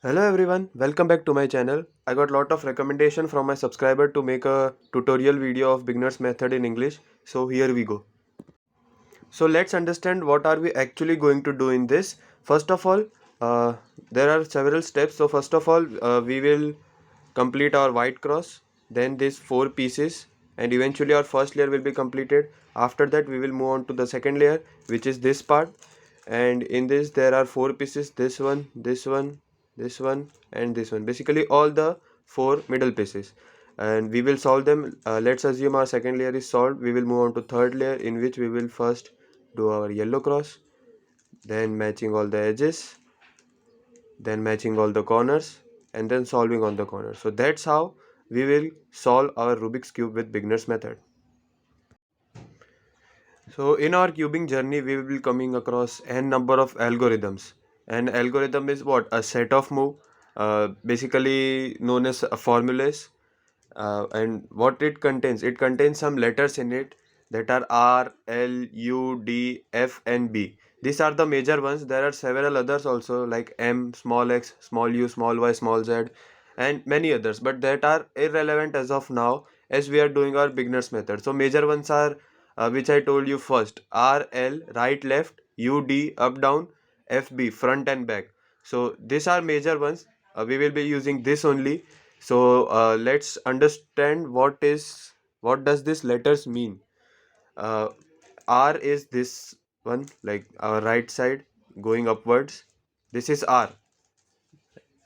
Hello everyone, welcome back to my channel. I got lot of recommendation from my subscriber to make a tutorial video of beginner's method in English. So here we go. So let's understand what are we actually going to do in this. First of all, uh, there are several steps. So first of all, we will complete our white cross, then these four pieces, and eventually our first layer will be completed. After that, we will move on to the second layer, which is this part. And in this, there are four pieces: this one, this one, this one, and this one. Basically, all the four middle pieces. And we will solve them. Let's assume our second layer is solved. We will move on to third layer, in which we will first do our yellow cross, then matching all the edges, then matching all the corners, and then solving on the corner. So that's how we will solve our Rubik's Cube with beginner's method. So in our cubing journey, we will be coming across n number of algorithms. And algorithm is what? A set of move, basically known as formulas. And what it contains? It contains some letters in it that are R, L, U, D, F, and B. These are the major ones. There are several others also, like M, small x, small u, small y, small z, and many others, but that are irrelevant as of now, as we are doing our beginners method. So major ones are, which I told you first: R, L, right, left; U, D, up, down; F, B, front and back. So these are major ones. We will be using this only. So let's understand what does this letters mean. uh, R is this one, like our right side going upwards, this is R.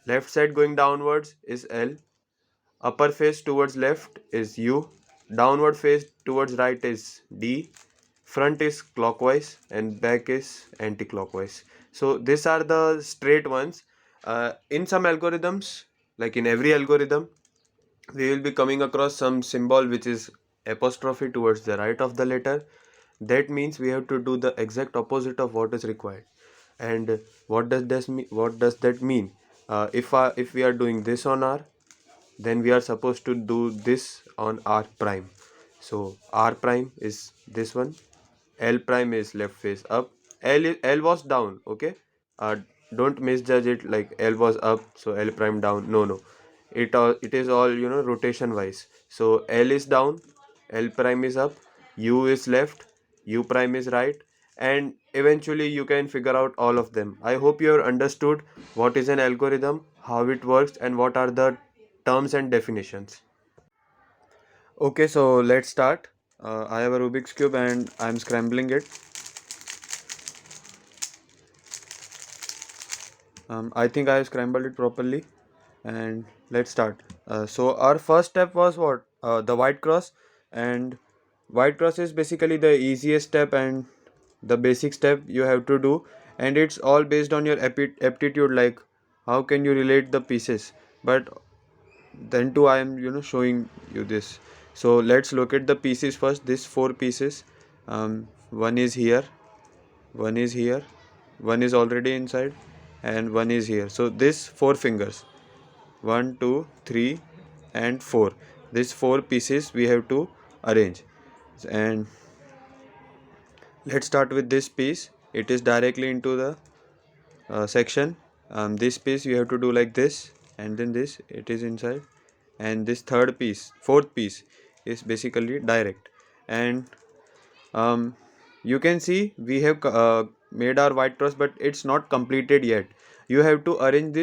Left side going downwards is L. Upper face towards left is U. Downward face towards right is D. Front is clockwise and back is anti-clockwise. So these are the straight ones. In some algorithms, like in every algorithm, we will be coming across some symbol which is apostrophe towards the right of the letter. That means we have to do the exact opposite of what is required. And what does that mean? If we are doing this on R, then we are supposed to do this on R prime. So R prime is this one, L prime is left face up, L was down. Okay, uh, don't misjudge it like L was up so L prime down. No, it is all, rotation wise. So L is down, L prime is up, U is left, U prime is right, and eventually you can figure out all of them. I hope you have understood what is an algorithm, how it works, and what are the terms and definitions. Okay, so let's start. I have a Rubik's Cube and I'm scrambling it. I think I have scrambled it properly, and let's start. So our first step was what? The white cross. And white cross is basically the easiest step and the basic step you have to do, and it's all based on your aptitude, like how can you relate the pieces. But then too I am, showing you this. So let's look at the pieces first. These four pieces. One is here, one is here, one is already inside, and one is here. So this four fingers, 1 2 3 and 4, these four pieces we have to arrange. And let's start with this piece. It is directly into the section. This piece you have to do like this, and then this, it is inside. And this third piece, fourth piece, is basically direct. And um, you can see we have made our white cross, but it's not completed yet. You have to arrange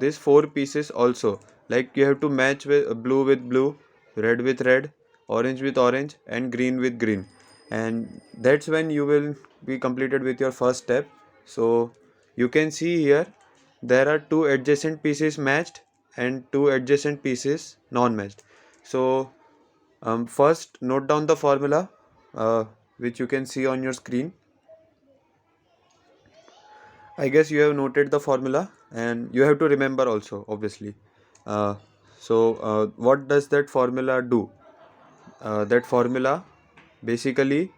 these four pieces also. Like you have to match with blue, red with red, orange with orange, and green with green. And that's when you will be completed with your first step. So you can see here there are two adjacent pieces matched and two adjacent pieces non-matched. So first note down the formula, uh, which you can see on your screen. I guess you have noted the formula and you have to remember also, obviously. Uh, what does that formula do? That formula basically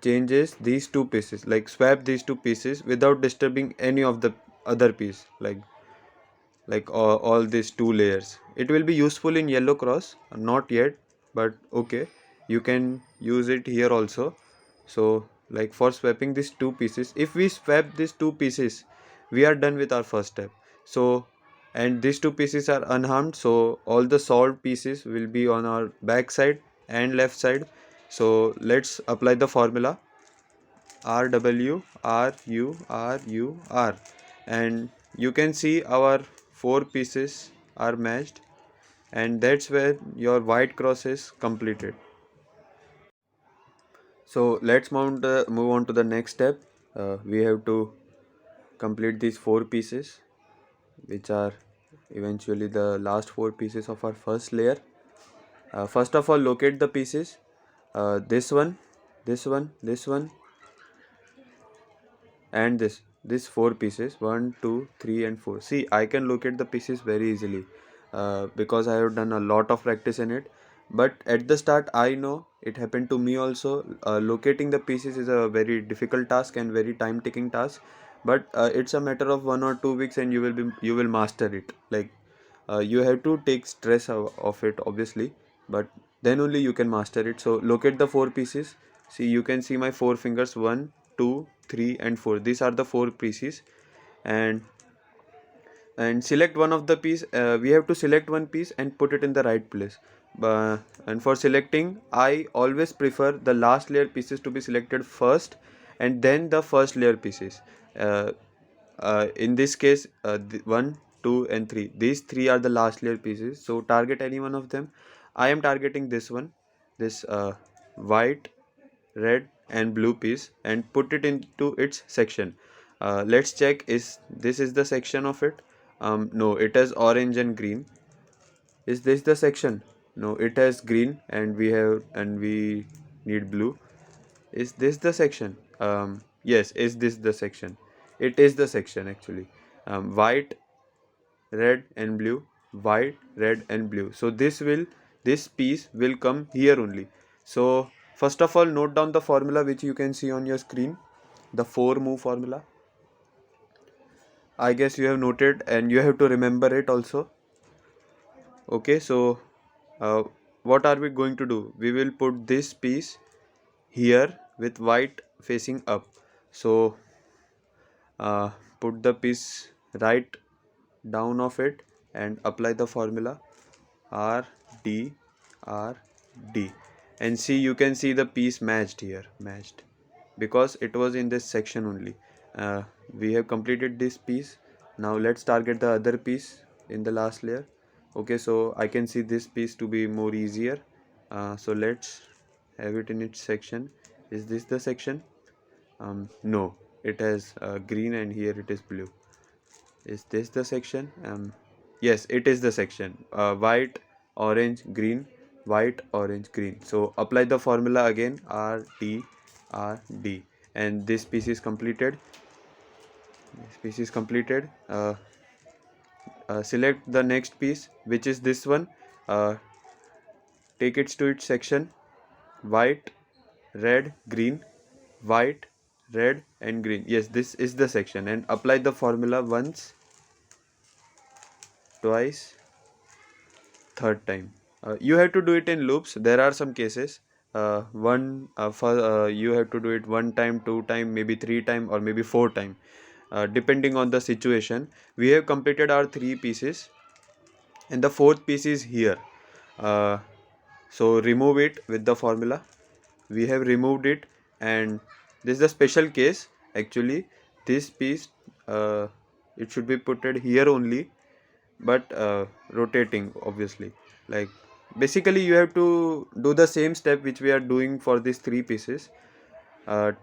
changes these two pieces, like swap these two pieces without disturbing any of the other piece, like all these two layers. It will be useful in yellow cross, not yet, but okay, you can use it here also. So like for swapping these two pieces, if we swap these two pieces, we are done with our first step. So and these two pieces are unharmed, so all the solved pieces will be on our back side and left side. So let's apply the formula RW RU RU R, and you can see our four pieces are matched, and that's where your white cross is completed. So let's move on to the next step. We have to complete these four pieces, which are eventually the last four pieces of our first layer. First of all, locate the pieces. This one, this one, this one, and this four pieces, 1 2 3 and 4. See, I can locate the pieces very easily because I have done a lot of practice in it. But at the start, I know it happened to me also. Locating the pieces is a very difficult task and very time taking task, but it's a matter of 1 or 2 weeks and you will master it. Like you have to take stress of it obviously, but then only you can master it. So locate the four pieces. See, you can see my four fingers, 1 2 3 and 4. These are the four pieces, and select one of the piece. We have to select one piece and put it in the right place. And for selecting, I always prefer the last layer pieces to be selected first and then the first layer pieces. uh, in this case, 1 2 and 3, these three are the last layer pieces, so target any one of them. I am targeting this one, this white, red and blue piece, and put it into its section. Let's check, is this is the section of it? No, it has orange and green. Is this the section? No, it has green and we need blue. Is this the section? Yes, is this the section? It is the section actually. White, red and blue, white, red and blue. So this piece will come here only. So first of all, note down the formula which you can see on your screen, the 4-move formula. I guess you have noted and you have to remember it also. Okay, so uh, what are we going to do? We will put this piece here with white facing up. So put the piece right down of it and apply the formula R D R D, and see, you can see the piece matched here, matched, because it was in this section only. We have completed this piece. Now let's target the other piece in the last layer. Okay, so I can see this piece to be more easier. So let's have it in its section. Is this the section? No, it has green and here it is blue. Is this the section? Yes, it is the section. White, orange, green, white, orange, green. So apply the formula again, R, D, R, D. And this piece is completed. This piece is completed. Select the next piece, which is this one. Uh, Take it to its section. White, red, green, white, red and green. Yes, this is the section, and apply the formula once, twice, third time. You have to do it in loops. There are some cases. You have to do it 1 time, 2 time, maybe 3 time, or maybe 4 time, depending on the situation. We have completed our three pieces, and the fourth piece is here. Uh, so remove it with the formula. We have removed it, and this is the special case. Actually, this piece, it should be put here only, but rotating obviously. Like, basically you have to do the same step which we are doing for these three pieces.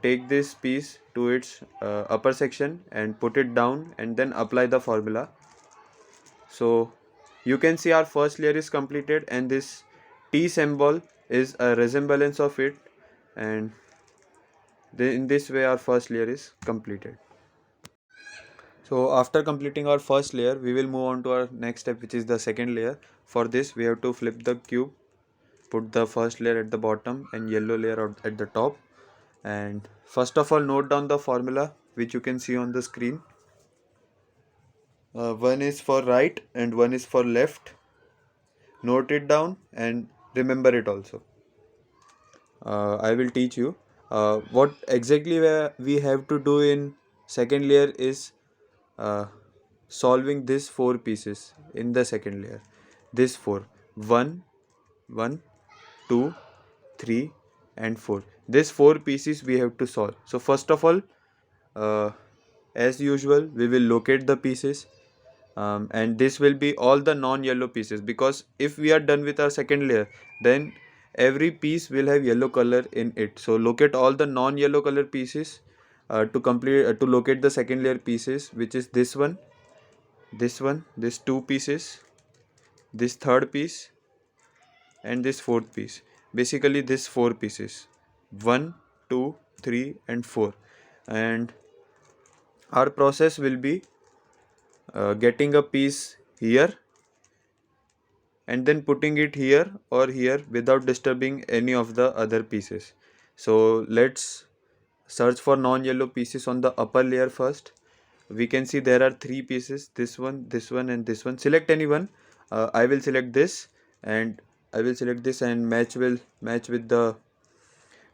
Take this piece to its upper section and put it down, and then apply the formula. So you can see our first layer is completed, and this T symbol is a resemblance of it, and in this way our first layer is completed. So after completing our first layer, we will move on to our next step, which is the second layer. For this, we have to flip the cube, put the first layer at the bottom and yellow layer at the top. And first of all, note down the formula which you can see on the screen. One is for right and one is for left. Note it down and remember it also. I will teach you. What exactly we have to do in second layer is, uh, solving these four pieces in the second layer. This four, one, one, two, 3 and 4. These four pieces we have to solve. So first of all, uh, as usual, we will locate the pieces, and this will be all the non-yellow pieces, because if we are done with our second layer, then every piece will have yellow color in it. So locate all the non-yellow color pieces to locate the second layer pieces, which is this one, this two pieces, this third piece, and this fourth piece. Basically this four pieces, 1, 2, 3 and 4. And our process will be getting a piece here and then putting it here or here without disturbing any of the other pieces. So let's search for non-yellow pieces on the upper layer first. We can see there are three pieces, this one and this one. Select any one. I will select this, and I will select this, and will match with the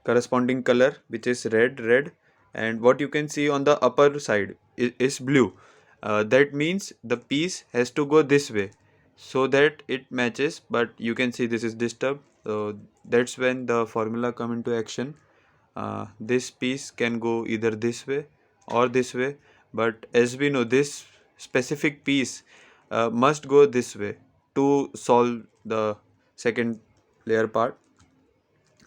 corresponding color, which is red. And what you can see on the upper side is blue. That means the piece has to go this way so that it matches, but you can see this is disturbed. So that's when the formula come into action. This piece can go either this way or this way, but as we know, this specific piece must go this way to solve the second layer part.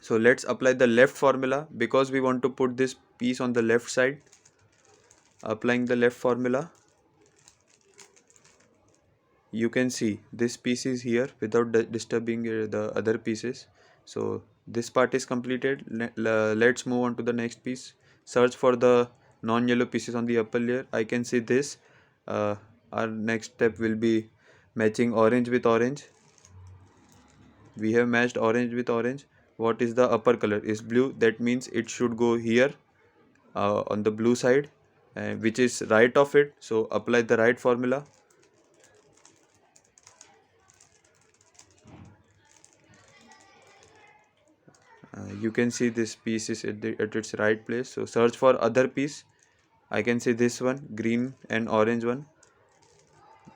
So let's apply the left formula, because we want to put this piece on the left side. Applying the left formula, you can see this piece is here without disturbing the other pieces. So this part is completed. Let's move on to the next piece. Search for the non-yellow pieces on the upper layer. I can see this. uh, our next step will be matching orange with orange. We have matched orange with orange. What is the upper color? Is blue. That means it should go here on the blue side, which is right of it. So apply the right formula. You can see this piece is at its right place. So search for other piece. I can see this one, green and orange one.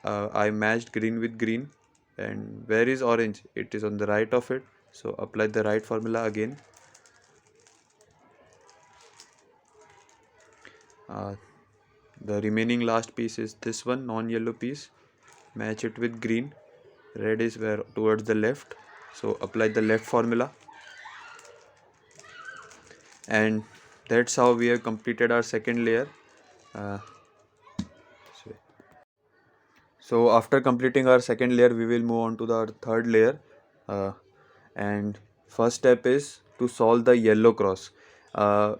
I matched green with green. And where is orange? It is on the right of it. So apply the right formula again. uh, the remaining last piece is this one, non-yellow piece. Match it with green. Red is where towards the left. So apply the left formula. And that's how we have completed our second layer. uh, so after completing our second layer, we will move on to the third layer. uh, and first step is to solve the yellow cross. uh,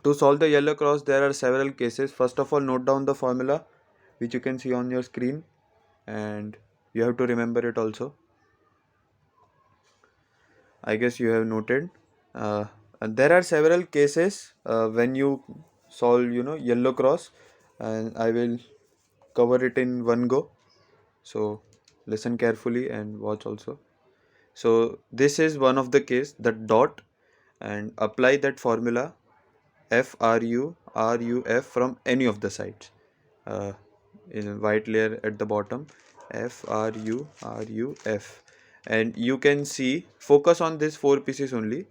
to solve the yellow cross, there are several cases. First of all, note down the formula which you can see on your screen, and you have to remember it also. I guess you have noted. And there are several cases when you solve, yellow cross, and I will cover it in one go. So listen carefully and watch also. So this is one of the case, the dot, and apply that formula FRUF from any of the sides. Uh, in white layer at the bottom, FRUF, and you can see, focus on these four pieces only.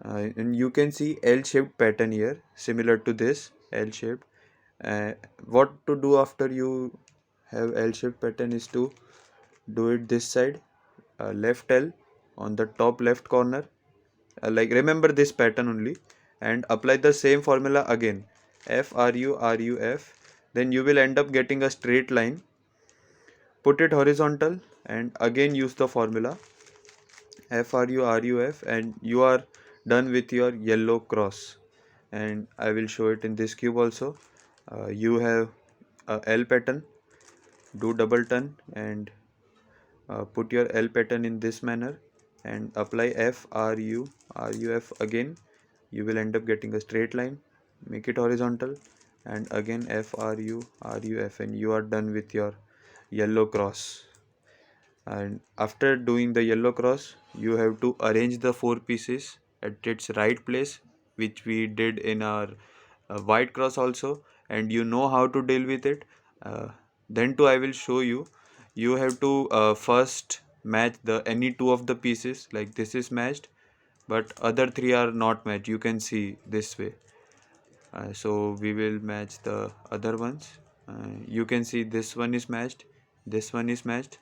And you can see L-shaped pattern here, similar to this L-shaped. What to do after you have L-shaped pattern is to do it this side. Left L on the top left corner, like remember this pattern only, and apply the same formula again, FRUF. Then you will end up getting a straight line. Put it horizontal and again use the formula FRUF, and you are done with your yellow cross. And I will show it in this cube also. You have a L pattern. Do double turn and put your L pattern in this manner and apply FRUF again. You will end up getting a straight line. Make it horizontal and again FRUF, and you are done with your yellow cross. And after doing the yellow cross, you have to arrange the four pieces at its right place, which we did in our white cross also, and you know how to deal with it. then too I will show you. You have to first match the any two of the pieces, like this is matched but other three are not matched, you can see this way. So we will match the other ones. You can see this one is matched, this one is matched.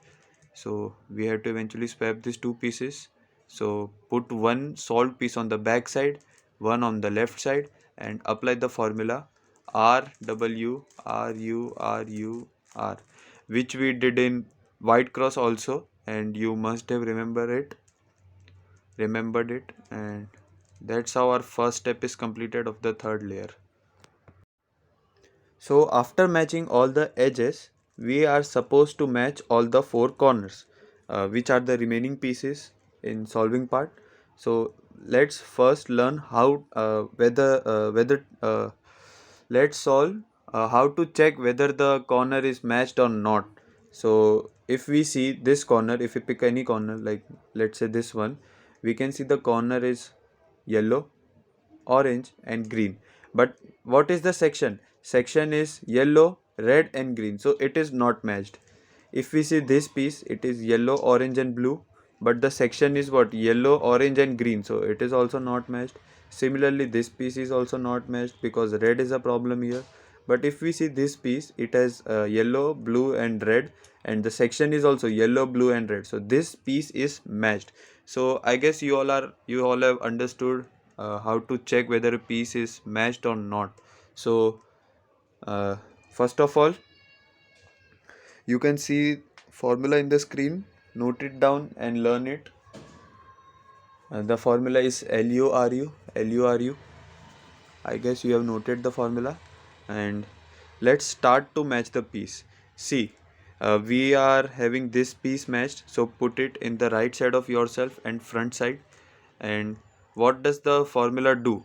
So we have to eventually swap these two pieces. So put one solved piece on the back side, one on the left side, and apply the formula R W R U R U R, which we did in white cross also, and you must have remembered it, and that's how our first step is completed of the third layer. So after matching all the edges, we are supposed to match all the four corners, which are the remaining pieces in solving part. So let's first learn how let's solve how to check whether the corner is matched or not. So if we see this corner, if we pick any corner, like let's say this one, we can see the corner is yellow, orange and green. But what is the section? Section is yellow, red and green, so it is not matched. If we see this piece, it is yellow, orange and blue, but the section is what? Yellow, orange and green, so it is also not matched. Similarly, this piece is also not matched because red is a problem here. But if we see this piece, it has yellow, blue and red, and the section is also yellow, blue and red, so this piece is matched. So I guess you all have understood how to check whether a piece is matched or not. So uh, first of all, you can see formula in the screen, note it down and learn it. The formula is LURU. I guess you have noted the formula, and let's start to match the piece. See, we are having this piece matched, so put it in the right side of yourself and front side. And what does the formula do?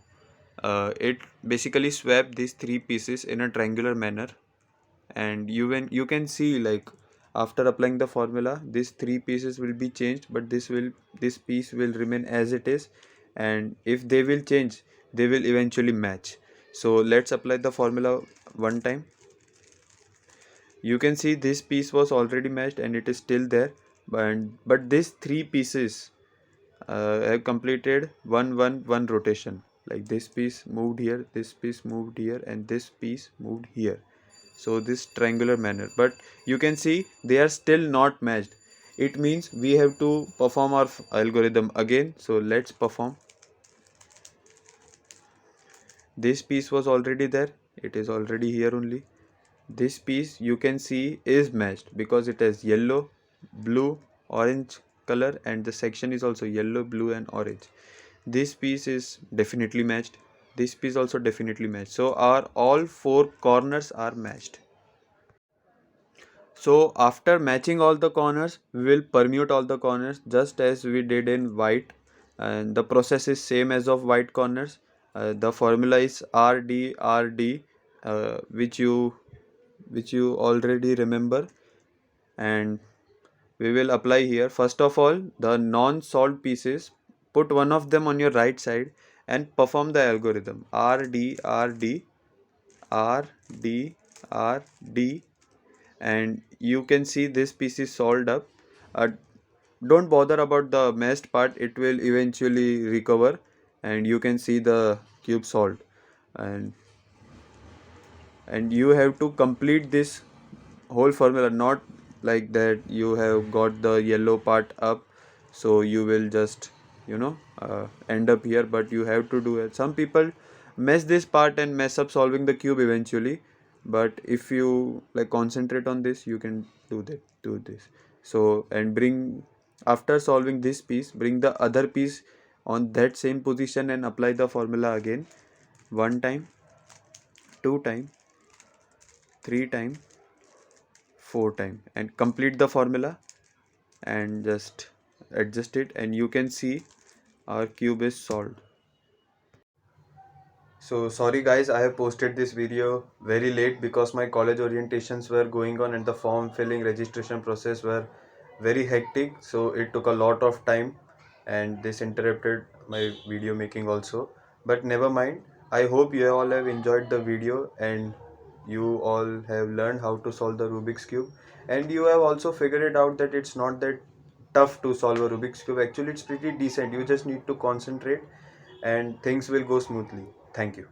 It basically swap these three pieces in a triangular manner, and you can see, like, after applying the formula, these three pieces will be changed, but this piece will remain as it is, and if they will change, they will eventually match. So let's apply the formula one time. You can see this piece was already matched and it is still there, but these three pieces have completed one rotation. Like this piece moved here, this piece moved here, and this piece moved here. So this triangular manner, but you can see they are still not matched. It means we have to perform our algorithm again. So let's perform. This piece was already there, it is already here only. This piece you can see is matched because it has yellow, blue, orange color, and the section is also yellow, blue and orange. This piece is definitely matched, this piece also definitely matched, so our all four corners are matched. So after matching all the corners, we will permute all the corners just as we did in white, and the process is same as of white corners. The formula is RD, which you already remember, and we will apply here. First of all, the non-solved pieces, put one of them on your right side and perform the algorithm RD, and you can see this piece is solved up. uh, don't bother about the messed part, it will eventually recover, and you can see the cube solved. And you have to complete this whole formula, not like that you have got the yellow part up, so you will just end up here, but you have to do it. Some people mess this part and mess up solving the cube eventually, but if you like concentrate on this, you can do this. So, and bring, after solving this piece, bring the other piece on that same position and apply the formula again, one time, two time, three time, four time, and complete the formula and just adjust it, and you can see our cube is solved. So sorry guys, I have posted this video very late because my college orientations were going on and the form filling registration process were very hectic, so it took a lot of time and this interrupted my video making also. But never mind, I hope you all have enjoyed the video and you all have learned how to solve the Rubik's Cube, and you have also figured it out that it's not that tough to solve a Rubik's Cube. Actually, it's pretty decent. You just need to concentrate and things will go smoothly. Thank you.